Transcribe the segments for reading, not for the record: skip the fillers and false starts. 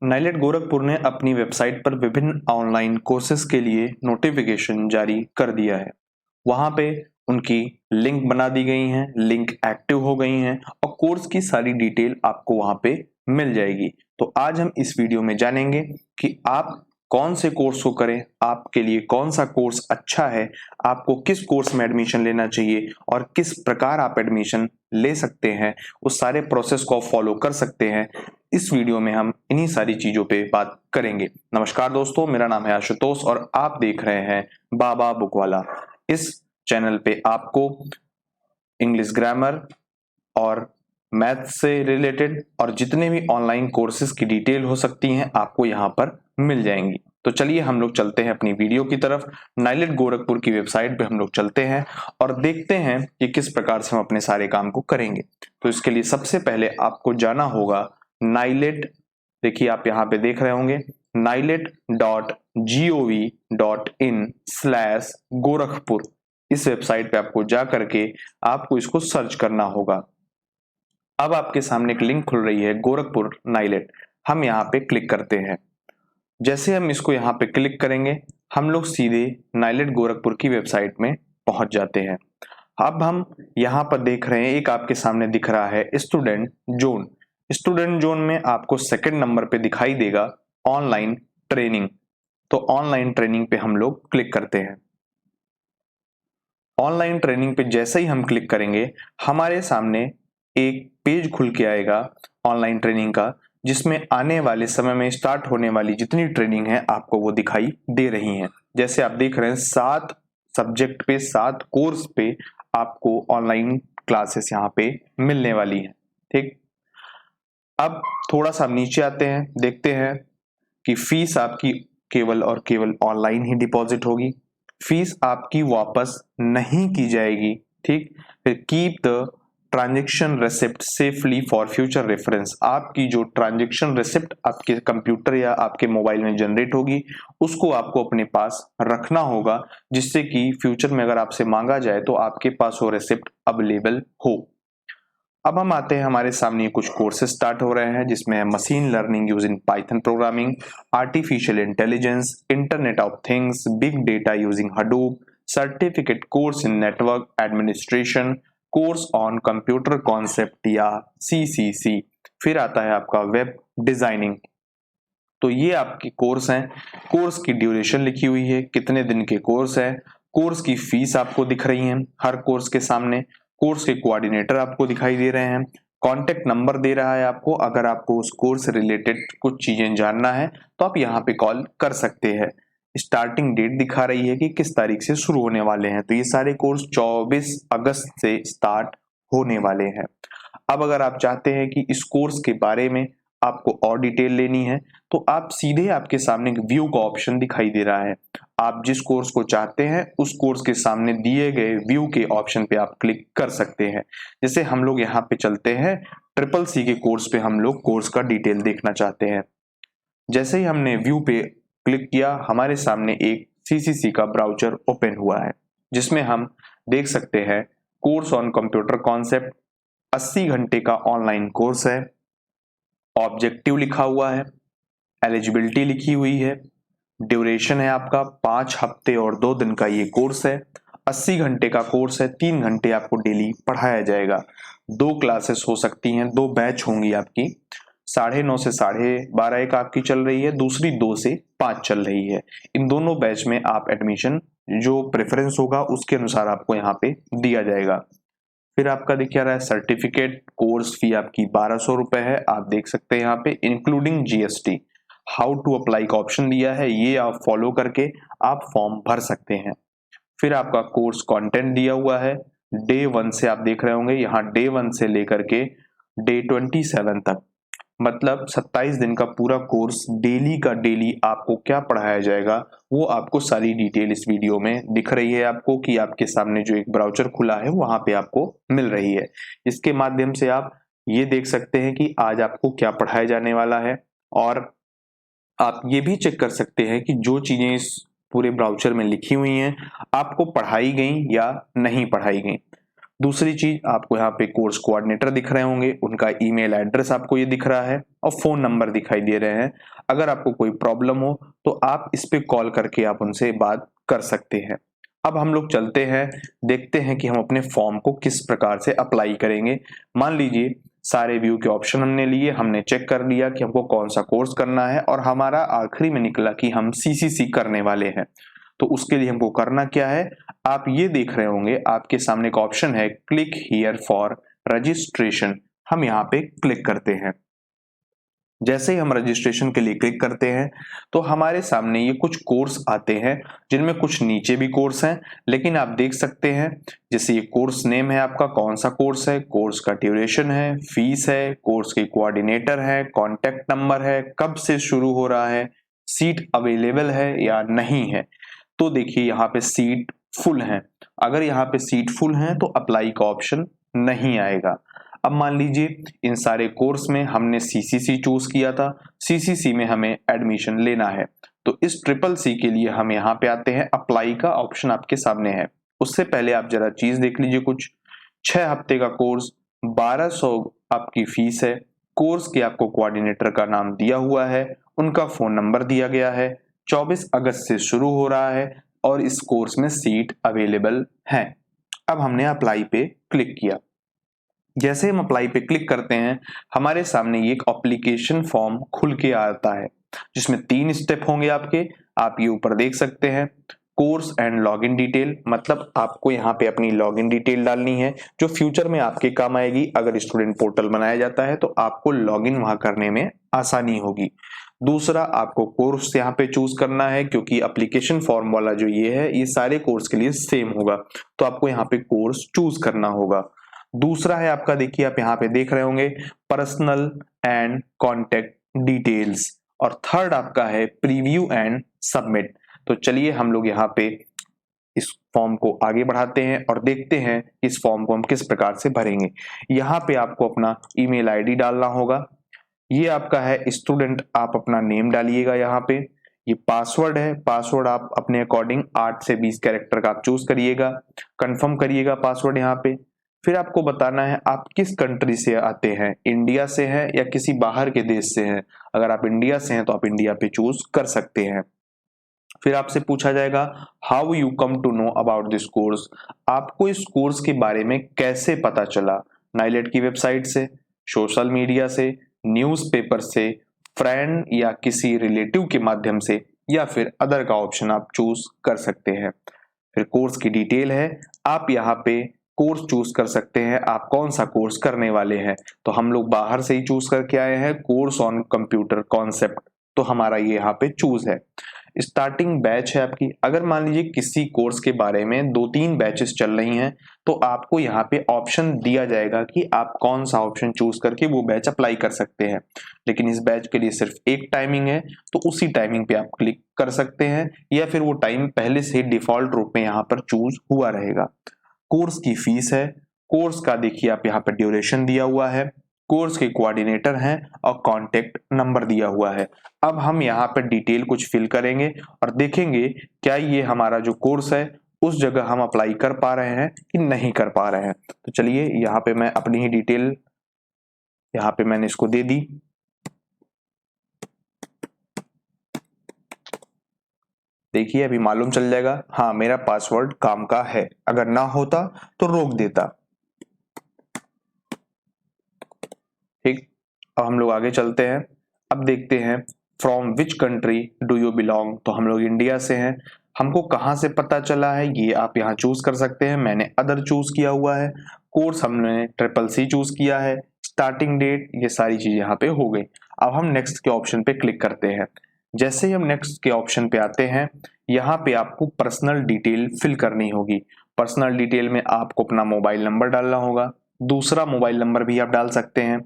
नाइलेट गोरखपुर ने अपनी वेबसाइट पर विभिन्न ऑनलाइन कोर्सेज के लिए नोटिफिकेशन जारी कर दिया है। वहां पे उनकी लिंक बना दी गई हैं, लिंक एक्टिव हो गई हैं और कोर्स की सारी डिटेल आपको वहां पे मिल जाएगी। तो आज हम इस वीडियो में जानेंगे कि आप कौन से कोर्स को करें, आपके लिए कौन सा कोर्स अच्छा है, आपको किस कोर्स में एडमिशन लेना चाहिए और किस प्रकार आप एडमिशन ले सकते हैं, उस सारे प्रोसेस को फॉलो कर सकते हैं। इस वीडियो में हम इन्हीं सारी चीजों पे बात करेंगे। नमस्कार दोस्तों, मेरा नाम है आशुतोष और आप देख रहे हैं बाबा बुकवाला। इस चैनल पे आपको इंग्लिश ग्रामर और मैथ से रिलेटेड और जितने भी ऑनलाइन कोर्सेज की डिटेल हो सकती हैं आपको यहाँ पर मिल जाएंगी। तो चलिए हम लोग चलते हैं अपनी वीडियो की तरफ। नाइलेट गोरखपुर की वेबसाइट पे हम लोग चलते हैं और देखते हैं कि किस प्रकार से हम अपने सारे काम को करेंगे। तो इसके लिए सबसे पहले आपको जाना होगा नाइलेट, देखिए आप यहाँ पे देख रहे होंगे nilet.gov.in/गोरखपुर। इस वेबसाइट पे आपको जा करके आपको इसको सर्च करना होगा। अब आपके सामने एक लिंक खुल रही है गोरखपुर नाइलेट, हम यहाँ पे क्लिक करते हैं। जैसे हम इसको यहाँ पे क्लिक करेंगे हम लोग सीधे नाइलेट गोरखपुर की वेबसाइट में पहुंच जाते हैं। अब हम यहाँ पर देख रहे हैं, एक आपके सामने दिख रहा है स्टूडेंट जोन। स्टूडेंट जोन में आपको सेकंड नंबर पे दिखाई देगा ऑनलाइन ट्रेनिंग। तो ऑनलाइन ट्रेनिंग पे हम लोग क्लिक करते हैं। ऑनलाइन ट्रेनिंग पे जैसे ही हम क्लिक करेंगे हमारे सामने एक पेज खुल के आएगा ऑनलाइन ट्रेनिंग का, जिसमें आने वाले समय में स्टार्ट होने वाली जितनी ट्रेनिंग है आपको वो दिखाई दे रही हैं। जैसे आप देख रहे हैं 7 सब्जेक्ट पे 7 कोर्स पे आपको ऑनलाइन क्लासेस यहाँ पे मिलने वाली हैं। ठीक, अब थोड़ा सा नीचे आते हैं, देखते हैं कि फीस आपकी केवल और केवल ऑनलाइन ही डिपॉजिट होगी, फीस आपकी वापस नहीं की जाएगी। ठीक, फिर keep the transaction receipt safely for future reference. आपकी जो ट्रांजेक्शन रिसिप्ट आपके कंप्यूटर या आपके मोबाइल में जनरेट होगी उसको आपको अपने पास रखना होगा, जिससे कि फ्यूचर में अगर आपसे मांगा जाए तो आपके पास वो रिसिप्ट अवेलेबल हो। अब हम आते हैं, हमारे सामने कुछ कोर्सेज स्टार्ट हो रहे हैं जिसमें machine learning using Python programming, artificial intelligence, internet of things, big data using Hadoop, certificate course in network administration, course on computer concept या सीसीसी, फिर आता है आपका वेब डिजाइनिंग। तो ये आपके कोर्स हैं। कोर्स की ड्यूरेशन लिखी हुई है, कितने दिन के कोर्स है, कोर्स की फीस आपको दिख रही है हर कोर्स के सामने, कोर्स के कोऑर्डिनेटर आपको दिखाई दे रहे हैं, कॉन्टेक्ट नंबर दे रहा है आपको, अगर आपको उस कोर्स से रिलेटेड कुछ चीजें जानना है तो आप यहाँ पे कॉल कर सकते हैं। स्टार्टिंग डेट दिखा रही है कि किस तारीख से शुरू होने वाले हैं। तो ये सारे कोर्स 24 अगस्त से स्टार्ट होने वाले हैं। अब अगर आप चाहते हैं कि इस कोर्स के बारे में आपको और डिटेल लेनी है तो आप सीधे, आपके सामने एक व्यू का ऑप्शन दिखाई दे रहा है, आप जिस कोर्स को चाहते हैं उस कोर्स के सामने दिए गए व्यू के ऑप्शन पे आप क्लिक कर सकते हैं। जैसे हम लोग यहाँ पे चलते हैं, ट्रिपल सी के कोर्स पे हम लोग कोर्स का डिटेल देखना चाहते हैं। जैसे ही हमने व्यू पे क्लिक किया हमारे सामने एक सीसीसी का ब्राउज़र ओपन हुआ है, जिसमें हम देख सकते हैं कोर्स ऑन कंप्यूटर कॉन्सेप्ट 80 घंटे का ऑनलाइन कोर्स है, ऑब्जेक्टिव लिखा हुआ है, एलिजिबिलिटी लिखी हुई है, ड्यूरेशन है आपका 5 हफ्ते और 2 दिन का ये कोर्स है, 80 घंटे का कोर्स है, 3 घंटे आपको डेली पढ़ाया जाएगा, 2 क्लासेस हो सकती हैं, 2 बैच होंगी आपकी, 9:30 से 12:30 एक आपकी चल रही है, दूसरी 2 से 5 चल रही है। इन दोनों बैच में आप एडमिशन जो प्रेफरेंस होगा उसके अनुसार आपको यहाँ पे दिया जाएगा। फिर आपका दिख रहा है सर्टिफिकेट कोर्स फी आपकी 1200 रुपए है, आप देख सकते हैं यहाँ पे including GST. How to apply का ऑप्शन दिया है, ये आप फॉलो करके आप फॉर्म भर सकते हैं। फिर आपका कोर्स कंटेंट दिया हुआ है, डे 1 से आप देख रहे होंगे यहाँ डे 1 से लेकर के डे 27 तक, मतलब 27 दिन का पूरा कोर्स डेली का डेली आपको क्या पढ़ाया जाएगा वो आपको सारी डिटेल इस वीडियो में दिख रही है आपको, कि आपके सामने जो एक ब्राउज़र खुला है वहां पे आपको मिल रही है। इसके माध्यम से आप ये देख सकते हैं कि आज आपको क्या पढ़ाया जाने वाला है, और आप ये भी चेक कर सकते हैं कि जो चीजें इस पूरे ब्राउज़र में लिखी हुई हैं आपको पढ़ाई गई या नहीं पढ़ाई गई। दूसरी चीज, आपको यहाँ पे कोर्स कोऑर्डिनेटर दिख रहे होंगे, उनका ईमेल एड्रेस आपको ये दिख रहा है और फोन नंबर दिखाई दे रहे हैं। अगर आपको कोई प्रॉब्लम हो तो आप इस पे कॉल करके आप उनसे बात कर सकते हैं। अब हम लोग चलते हैं, देखते हैं कि हम अपने फॉर्म को किस प्रकार से अप्लाई करेंगे। मान लीजिए सारे व्यू के ऑप्शन हमने लिए, हमने चेक कर लिया कि हमको कौन सा कोर्स करना है और हमारा आखिरी में निकला कि हम सीसीसी करने वाले हैं। तो उसके लिए हमको करना क्या है, आप ये देख रहे होंगे आपके सामने एक ऑप्शन है क्लिक हियर फॉर रजिस्ट्रेशन। हम यहाँ पे क्लिक करते हैं। जैसे ही हम रजिस्ट्रेशन के लिए क्लिक करते हैं तो हमारे सामने ये कुछ कोर्स आते हैं, जिनमें कुछ नीचे भी कोर्स हैं, लेकिन आप देख सकते हैं जैसे ये कोर्स नेम है आपका, कौन सा कोर्स है, कोर्स का ड्यूरेशन है, फीस है, कोर्स के कोऑर्डिनेटर है, कॉन्टेक्ट नंबर है, कब से शुरू हो रहा है, सीट अवेलेबल है या नहीं है। तो देखिए यहाँ पे सीट फुल है। अगर यहाँ पे सीट फुल है तो अप्लाई का ऑप्शन नहीं आएगा। अब मान लीजिए इन सारे कोर्स में हमने सीसीसी चूज किया था, सीसीसी में हमें एडमिशन लेना है, तो इस ट्रिपल सी के लिए हम यहाँ पे आते हैं, अप्लाई का ऑप्शन आपके सामने है। उससे पहले आप जरा चीज देख लीजिए, कुछ 6 हफ्ते का कोर्स, 1200 आपकी फीस है, कोर्स के आपको कोऑर्डिनेटर का नाम दिया हुआ है, उनका फोन नंबर दिया गया है, 24 अगस्त से शुरू हो रहा है और इस कोर्स में सीट अवेलेबल है। अब हमने अप्लाई पे क्लिक किया। जैसे हम अप्लाई पे क्लिक करते हैं हमारे सामने ये एक एप्लीकेशन फॉर्म खुल के आता है, जिसमें 3 स्टेप होंगे आपके। आप ये ऊपर देख सकते हैं, कोर्स एंड लॉगिन डिटेल, मतलब आपको यहाँ पे अपनी लॉगिन डिटेल डालनी है जो फ्यूचर में आपके काम आएगी। अगर स्टूडेंट पोर्टल बनाया जाता है तो आपको लॉगिन वहां करने में आसानी होगी। दूसरा, आपको कोर्स यहाँ पे चूज करना है, क्योंकि एप्लीकेशन फॉर्म वाला जो ये है ये सारे कोर्स के लिए सेम होगा, तो आपको यहाँ पे कोर्स चूज करना होगा। दूसरा है आपका, देखिए आप यहाँ पे देख रहे होंगे पर्सनल एंड कॉन्टेक्ट डिटेल्स, और थर्ड आपका है प्रीव्यू एंड सबमिट। तो चलिए हम लोग यहाँ पे इस फॉर्म को आगे बढ़ाते हैं और देखते हैं इस फॉर्म को हम किस प्रकार से भरेंगे। यहाँ पे आपको अपना ईमेल आईडी डालना होगा। ये आपका है स्टूडेंट, आप अपना नेम डालिएगा यहाँ पे। ये पासवर्ड है, पासवर्ड आप अपने अकॉर्डिंग 8 से 20 कैरेक्टर का आप चूज करिएगा, कंफर्म करिएगा पासवर्ड यहाँ पे। फिर आपको बताना है आप किस कंट्री से आते हैं, इंडिया से हैं या किसी बाहर के देश से हैं। अगर आप इंडिया से हैं तो आप इंडिया पे चूज कर सकते हैं। फिर आपसे पूछा जाएगा how you come to know about this course, आपको इस कोर्स के बारे में कैसे पता चला। नाइलेट की वेबसाइट से, सोशल मीडिया से, न्यूज़पेपर से, फ्रेंड या किसी रिलेटिव के माध्यम से, या फिर अदर का ऑप्शन आप चूज कर सकते हैं। फिर कोर्स की डिटेल है, आप यहाँ पे कोर्स चूज कर सकते हैं, आप कौन सा कोर्स करने वाले हैं। तो हम लोग बाहर से ही चूज करके आए हैं कोर्स ऑन कंप्यूटर कॉन्सेप्ट, तो हमारा ये यहाँ पे चूज है। स्टार्टिंग बैच है आपकी, अगर मान लीजिए किसी कोर्स के बारे में 2-3 बैचेस चल रही हैं तो आपको यहाँ पे ऑप्शन दिया जाएगा कि आप कौन सा ऑप्शन चूज करके वो बैच अप्लाई कर सकते हैं। लेकिन इस बैच के लिए सिर्फ एक टाइमिंग है, तो उसी टाइमिंग पे आप क्लिक कर सकते हैं, या फिर वो टाइम पहले से डिफॉल्ट रूप में यहाँ पर चूज हुआ रहेगा। कोर्स की फीस है, कोर्स का देखिए आप यहाँ पर ड्यूरेशन दिया हुआ है, कोर्स के कोऑर्डिनेटर हैं और कॉन्टेक्ट नंबर दिया हुआ है। अब हम यहाँ पर डिटेल कुछ फिल करेंगे और देखेंगे क्या ये हमारा जो कोर्स है उस जगह हम अप्लाई कर पा रहे हैं कि नहीं कर पा रहे हैं। तो चलिए यहाँ पे मैं अपनी ही डिटेल यहाँ पे मैंने इसको दे दी। देखिए अभी मालूम चल जाएगा, हाँ मेरा पासवर्ड काम का है, अगर ना होता तो रोक देता। ठीक, अब हम लोग आगे चलते हैं। अब देखते हैं from which country do you belong, तो हम लोग इंडिया से हैं। हमको कहाँ से पता चला है ये आप यहाँ चूज कर सकते हैं, मैंने अदर चूज किया हुआ है। कोर्स हमने ट्रिपल सी चूज किया है, स्टार्टिंग डेट, ये सारी चीज यहाँ पे हो गई। अब हम नेक्स्ट के ऑप्शन पे क्लिक करते हैं। जैसे ही हम नेक्स्ट के ऑप्शन पे आते हैं, यहाँ पे आपको पर्सनल डिटेल फिल करनी होगी। पर्सनल डिटेल में आपको अपना मोबाइल नंबर डालना होगा, दूसरा मोबाइल नंबर भी आप डाल सकते हैं।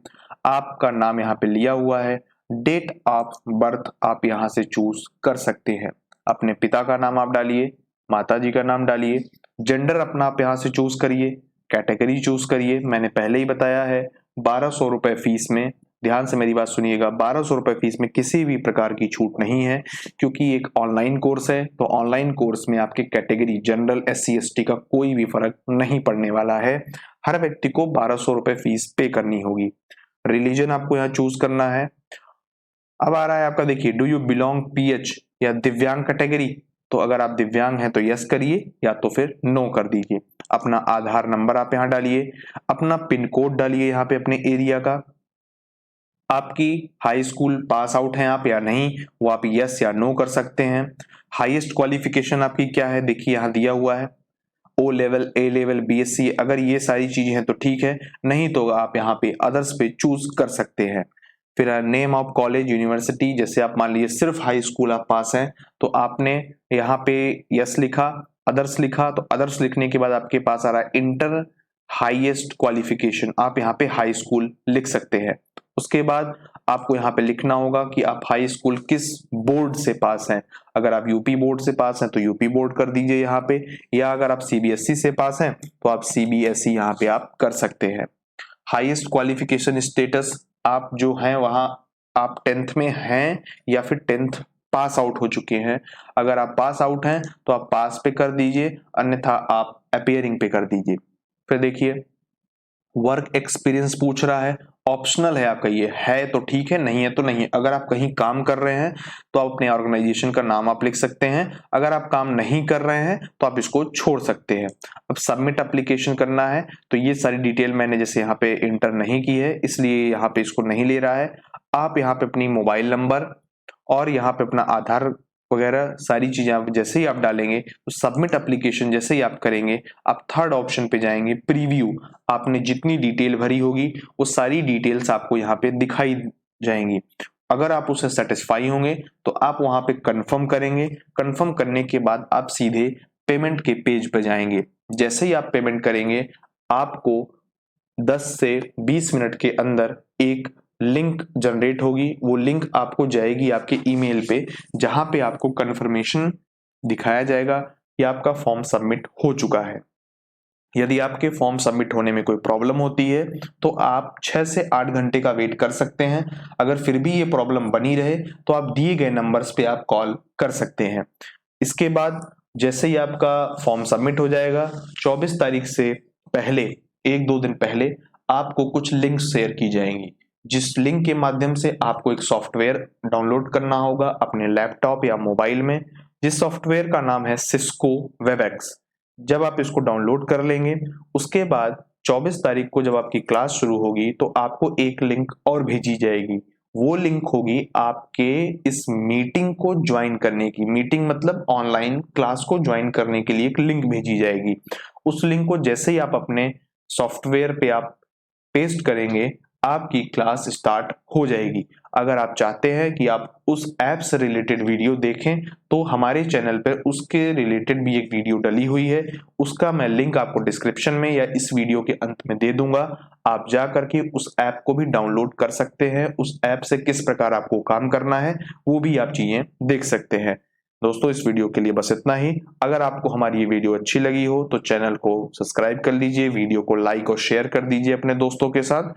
आपका नाम यहाँ पे लिया हुआ है, डेट ऑफ बर्थ आप यहाँ से चूज कर सकते हैं। अपने पिता का नाम आप डालिए, माता जी का नाम डालिए, जेंडर अपना आप यहाँ से चूज करिए, कैटेगरी चूज करिए। मैंने पहले ही बताया है 1200 रुपए फीस में ध्यान से मेरी बात सुनिएगा, 1200 रुपए फीस में किसी भी प्रकार की छूट नहीं है, क्योंकि एक ऑनलाइन कोर्स है। तो ऑनलाइन कोर्स में आपके कैटेगरी जनरल, SC ST का कोई भी फर्क नहीं पड़ने वाला है। हर व्यक्ति को 1200 रुपए फीस पे करनी होगी। रिलीजन आपको यहाँ चूज करना है। अब आ रहा है आपका, देखिए, डू यू बिलोंग PH या दिव्यांग कैटेगरी। तो अगर आप दिव्यांग हैं तो यस करिए या तो फिर नो कर दीजिए। अपना आधार नंबर आप यहाँ डालिए, अपना पिन कोड डालिए यहाँ पे अपने एरिया का। आपकी हाई स्कूल पास आउट हैं आप या नहीं, वो आप यस या नो कर सकते हैं। हाईएस्ट क्वालिफिकेशन आपकी क्या है, देखिए यहाँ दिया हुआ है, O level, A level, BSc। अगर ये सारी चीजें हैं तो ठीक है, नहीं तो आप यहाँ पे अदर्स पे चूज कर सकते हैं। फिर नेम ऑफ कॉलेज, यूनिवर्सिटी, जैसे आप मान लीजिए सिर्फ हाई स्कूल आप पास हैं तो आपने यहाँ पे यस लिखा, अदर्स लिखा। तो अदर्स लिखने के बाद आपके पास आ रहा है इंटर हाईएस्ट क्वालिफिकेशन, आप यहाँ पे हाई स्कूल लिख सकते हैं। उसके बाद आपको यहाँ पे लिखना होगा कि आप हाई स्कूल किस बोर्ड से पास हैं। अगर आप यूपी बोर्ड से पास हैं तो यूपी बोर्ड कर दीजिए यहाँ पे, या अगर आप CBSE से पास हैं तो आप CBSE यहाँ पे आप कर सकते हैं। हाईएस्ट क्वालिफिकेशन स्टेटस, आप जो हैं वहां आप 10th में हैं या फिर 10th पास आउट हो चुके हैं। अगर आप पास आउट हैं तो आप पास पे कर दीजिए, अन्यथा आप अपियरिंग पे कर दीजिए। फिर देखिए, वर्क एक्सपीरियंस पूछ रहा है, ऑप्शनल है आपका, ये है तो ठीक है, नहीं है तो नहीं है। अगर आप कहीं काम कर रहे हैं तो आप अपने ऑर्गेनाइजेशन का नाम आप लिख सकते हैं, अगर आप काम नहीं कर रहे हैं तो आप इसको छोड़ सकते हैं। अब सबमिट एप्लीकेशन करना है, तो ये सारी डिटेल मैंने जैसे यहाँ पे इंटर नहीं की है इसलिए यहाँ पे इसको नहीं ले रहा है। आप यहाँ पे अपनी मोबाइल नंबर और यहाँ पे अपना आधार वगैरह सारी चीजें आप जैसे ही आप डालेंगे तो सबमिट एप्लीकेशन जैसे ही आप करेंगे, आप थर्ड ऑप्शन पे जाएंगे, प्रीव्यू। आपने जितनी डिटेल भरी होगी वो सारी डिटेल्स आपको यहाँ पे दिखाई जाएंगी। अगर आप उसे सेटिस्फाई होंगे तो आप वहां पे कंफर्म करेंगे। कंफर्म करने के बाद आप सीधे पेमेंट के पेज पे जाएंगे। जैसे ही आप पेमेंट करेंगे, आपको 10 से 20 मिनट के अंदर एक लिंक जनरेट होगी। वो लिंक आपको जाएगी आपके ईमेल पे, जहां पे आपको कंफर्मेशन दिखाया जाएगा कि आपका फॉर्म सबमिट हो चुका है। यदि आपके फॉर्म सबमिट होने में कोई प्रॉब्लम होती है तो आप 6 से 8 घंटे का वेट कर सकते हैं। अगर फिर भी ये प्रॉब्लम बनी रहे तो आप दिए गए नंबर्स पे आप कॉल कर सकते हैं। इसके बाद जैसे ही आपका फॉर्म सबमिट हो जाएगा, 24 तारीख से पहले, 1-2 दिन पहले आपको कुछ लिंक शेयर की जाएंगी, जिस लिंक के माध्यम से आपको एक सॉफ्टवेयर डाउनलोड करना होगा अपने लैपटॉप या मोबाइल में, जिस सॉफ्टवेयर का नाम है सिस्को वेबएक्स। जब आप इसको डाउनलोड कर लेंगे, उसके बाद 24 तारीख को जब आपकी क्लास शुरू होगी तो आपको एक लिंक और भेजी जाएगी। वो लिंक होगी आपके इस मीटिंग को ज्वाइन करने की। मीटिंग मतलब ऑनलाइन क्लास को ज्वाइन करने के लिए एक लिंक भेजी जाएगी। उस लिंक को जैसे ही आप अपने सॉफ्टवेयर पे आप पेस्ट करेंगे, आपकी क्लास स्टार्ट हो जाएगी। अगर आप चाहते हैं कि आप उस ऐप से रिलेटेड वीडियो देखें तो हमारे चैनल पर उसके रिलेटेड भी एक वीडियो डली हुई है, उसका मैं लिंक आपको डिस्क्रिप्शन में या इस वीडियो के अंत में दे दूंगा। आप जा करके उस ऐप को भी डाउनलोड कर सकते हैं। उस ऐप से किस प्रकार आपको काम करना है वो भी आप चीजें देख सकते हैं। दोस्तों, इस वीडियो के लिए बस इतना ही। अगर आपको हमारी ये वीडियो अच्छी लगी हो तो चैनल को सब्सक्राइब कर लीजिए, वीडियो को लाइक और शेयर कर दीजिए अपने दोस्तों के साथ।